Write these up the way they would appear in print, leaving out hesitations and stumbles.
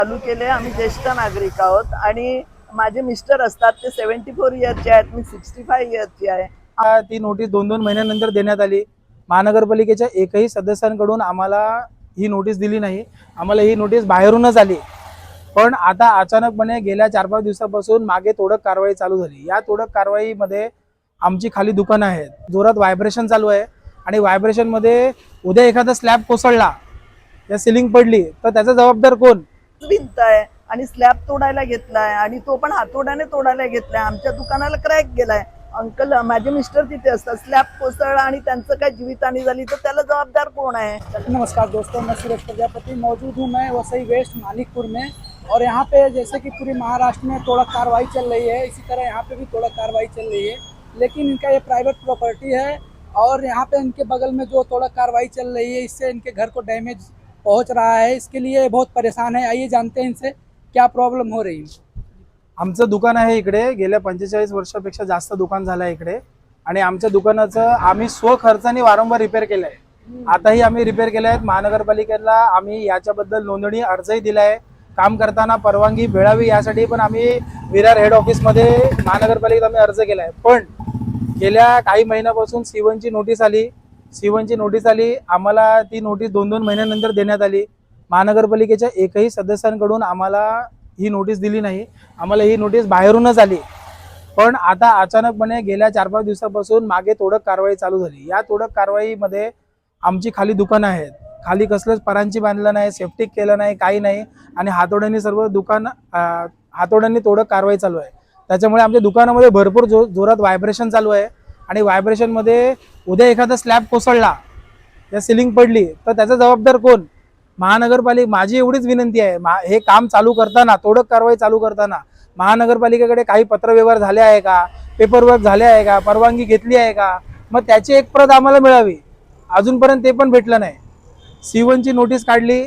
चालू केले। आम्ही ज्येष्ठ नागरिक आहोत आणि माझे मिस्टर असतात ते 74 इयरचे आहेत, मी 65 इयरची आहे। ती नोटीस 2-2 महिन्यानंतर देण्यात आली। महानगरपालिकेच्या एकही सदस्यांकडून आम्हाला ही नोटीस दिली नाही। आम्हाला ही नोटीस बाहेरूनच आली। पण आता अचानकपणे गेल्या 4-5 दिवसापासून मागे तोडक कारवाई चालू झाली। या तोडक कारवाईमध्ये आमची खाली दुकानं आहेत, जोरात व्हायब्रेशन चालू आहे आणि व्हायब्रेशनमध्ये उद्या एखादा स्लॅब कोसळला या सिलिंग पडली तर त्याचा जबाबदार कोण? भिंत आहे आणि स्लॅब तोडायला घेतलाय आणि तो पण हातोड्याने तोडायला घेतलाय। आमच्या दुकानाला क्रॅक गेलाय। अंकल माझे मिस्टर तिथे असतात, स्लॅब कोसळला आणि त्यांचं काय जीवितहानी झाली तर त्याला जवाबदार कोण है? नमस्कार दोस्तों, मैं सुरेश प्रजापति मौजूद हूँ मैं वसई वेस्ट मानिकपुर में। और यहाँ पे जैसे कि पूरी महाराष्ट्र में तोड़क कार्रवाई चल रही है, इसी तरह यहाँ पे भी तोड़क कार्रवाई चल रही है। लेकिन इनका ये प्राइवेट प्रॉपर्टी है और यहाँ पे इनके बगल में जो तोड़क कार्रवाई चल रही है इससे इनके घर को डैमेज पहुँच रहा है। इसके लिए बहुत परेशान है। आइए जानते हैं इनसे क्या प्रॉब्लम हो रही है। आमचं दुकान आहे इकडे, गेल्या 45 वर्षापेक्षा जास्त दुकान झालं आहे इकडे आणि आमच्या दुकानाचं आम्ही स्वखर्चाने वारंवार रिपेअर केलं आहे। आताही आम्ही रिपेअर केलं आहे। महानगरपालिकेला आम्ही याच्याबद्दल नोंदणी अर्जही दिला आहे। काम करताना परवानगी मिळावी यासाठी पण आम्ही विरार हेड ऑफिसमध्ये महानगरपालिकेत आम्ही अर्ज केला आहे। पण गेल्या काही महिन्यापासून C1ची नोटीस आली। आम्हाला ती नोटीस 2-2 महिन्यानंतर देण्यात आली। महानगरपालिकेच्या एकही सदस्यांकडून आम्हाला ही नोटीस दिली नाही। आम्हाला ही नोटीस बाहेरूनच आली। पण आता अचानकपणे गेल्या 4-5 दिवसापासून मागे तोडक कारवाई चालू झाली। या तोडक कारवाईमध्ये आमची खाली दुकानं आहेत, खाली कसलंच परांची बांधलं नाही, सेफ्टिक केलं नाही, काही नाही आणि हातोड्यांनी सर्व दुकान हातोड्यांनी तोडक कारवाई चालू आहे। त्याच्यामुळे आमच्या दुकानामध्ये भरपूर जोरात व्हायब्रेशन चालू आहे आणि व्हायब्रेशनमध्ये उद्या एखादा स्लॅब कोसळला या सिलिंग पडली तर त्याचा जबाबदार कोण? महानगरपालिका। माझी एवढीच विनंती आहे, हे काम चालू करताना, तोडक कारवाई चालू करताना महानगरपालिकेकडे काही पत्रव्यवहार झाले आहे का, पेपरवर्क झाले आहे का, परवानगी घेतली आहे का, मग त्याची एक प्रत आम्हाला मिळावी। अजूनपर्यंत ते पण भेटलं नाही। C1ची नोटीस काढली,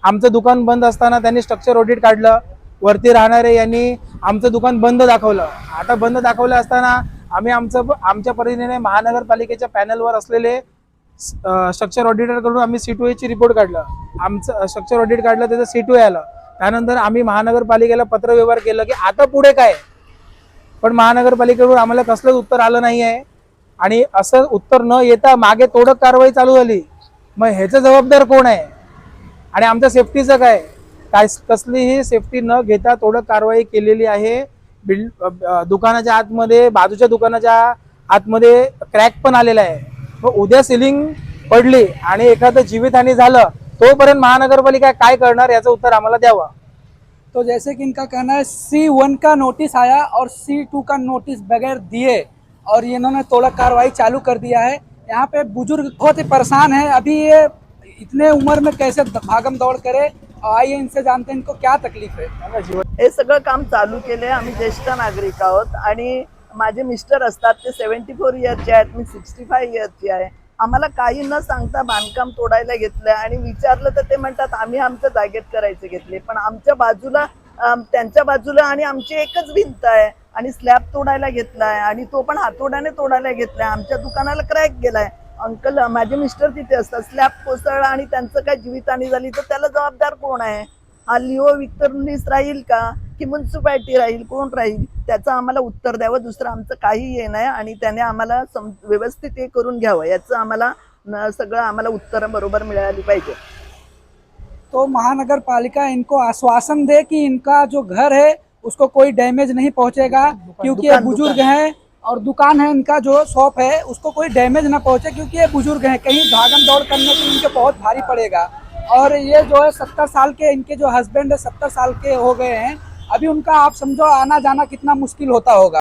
आमचं दुकान बंद असताना त्यांनी स्ट्रक्चर ऑडिट काढलं, वरती राहणारे यांनी आमचं दुकान बंद दाखवलं। आता बंद दाखवलं असताना आम्ही आमच्या परीने महानगरपालिकेच्या पॅनलवर असलेले स्ट्रक्चर ऑडिटरकडून आम्ही C2A ची रिपोर्ट काढलं। आमचं स्ट्रक्चर ऑडिट काढलं, त्याचं C2A आलं। त्यानंतर आम्ही महानगरपालिकेला पत्रव्यवहार केलं की आता पुढे काय, पण महानगरपालिकेकडून आम्हाला कसलंच उत्तर आलं नाही आहे आणि असं उत्तर न येता मागे तोडक कारवाई चालू झाली। मग ह्याचं जबाबदार कोण आहे आणि आमच्या सेफ्टीचं काय? कसलीही सेफ्टी न घेता तोडक कारवाई केलेली आहे। दुकानाच्या आतमध्ये, बाजूच्या दुकानाच्या आतमध्ये क्रॅक पण आलेला आहे। मग उद्या सिलिंग पडली आणि एखादं जीवितहानी झालं तोपर्यंत महानगरपालिका काय करणार याचं उत्तर आम्हाला द्यावं। तो जैसे कि इनका कहना है C1 का नोटिस आया और C2 का नोटिस बगैर दिए और इन्होंने तोड़क कार्रवाई चालू कर दिया है। यहाँ पे बुजुर्ग बहुत ही परेशान है। अभी ये इतने उम्र में कैसे भागम दौड़ करे। आइए इनसे जानते हैं इनको क्या तकलीफ है। हे सगळं काम चालू केले। आम्ही ज्येष्ठ नागरिक आहोत आणि माझे मिस्टर असतात ते 74 इयरचे आहेत, मी 65 इयरची आहे। आम्हाला काही न सांगता बांधकाम तोडायला घेतलंय आणि विचारलं तर ते म्हणतात आम्ही आमच्या जागेत करायचे घेतले, पण आमच्या बाजूला त्यांच्या बाजूला आणि आमची एकच भिंत आहे आणि स्लॅब तोडायला घेतलाय आणि तो पण हातोड्याने तोडायला घेतलाय। आमच्या दुकानाला क्रॅक गेलाय। अंकल माझे मिस्टर तिथे असतात, स्लॅब कोसळला आणि त्यांचं काय जीवितहानी झाली तर त्याला जबाबदार कोण आहे? हा लिओ विक्टोरिस राहील का की म्युन्सिपालिटी राहील, कोण राहील? त्याचं आम्हाला उत्तर द्यावं। दुसरं आमचं काही हे नाही आणि त्याने आम्हाला व्यवस्थित हे करून घ्यावं, याचं आम्हाला सगळं आम्हाला उत्तर बरोबर मिळाली पाहिजे। तो महानगर पालिका इनको आश्वासन दे कि इनका जो घर है उसको कोई डैमेज नहीं पहुंचेगा, क्योंकि ये बुजुर्ग हैं और दुकान है इनका जो शॉप है उसको कोई डैमेज ना पहुंचे, क्योंकि ये बुजुर्ग हैं। कहीं भागम दौड़ करने से इनके बहुत भारी पड़ेगा। और ये जो है 70 साल के, इनके जो हस्बैंड है 70 साल के हो गए हैं। अभी उनका आप समझो आना जाना कितना मुश्किल होता होगा।